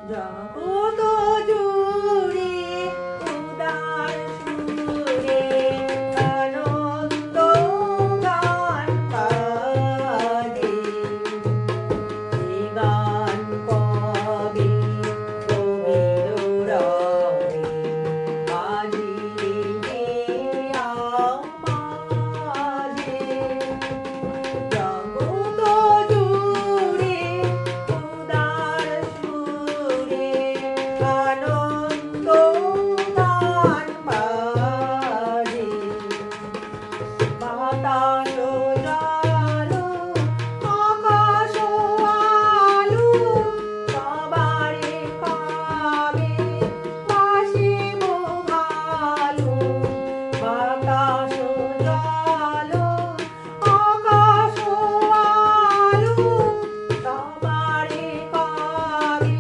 জগৎ জুড়ে উদার সুরে আনন্দ গান বাজে। এ গান কবে গভীর রবে বাজিবে আমারে। জগৎ জুড়ে উদার সুরে আনন্দ গান বাজে। বাতাস জল আকাশ আলো সবারে কাবে বাসিব ভালো। বাতাস জল আকাশ আলো সবারে কাবে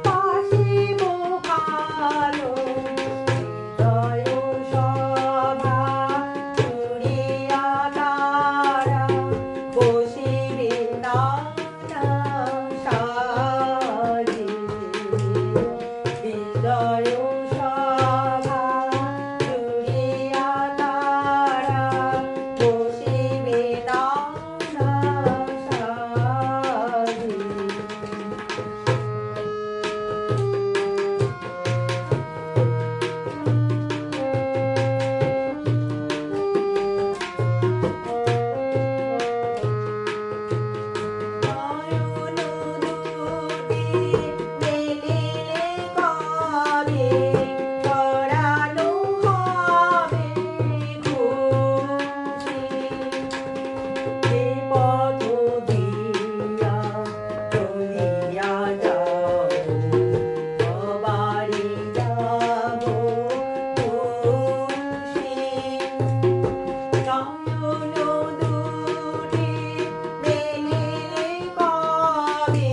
বাসিব ভালো। হৃদয় সভা জুড়িয়া তারা বসিবে নানা সাজে। হৃদয় সভা জুড়িয়া তারা বসিবে নানা সাজে। নয়ন দুটি মেলিলে কবে পরানো হবে খুশি। এ পথ দিয়া চলিয়া যাব সবারে যাব খুশি। নয়ন দুটি মেলিলে কবে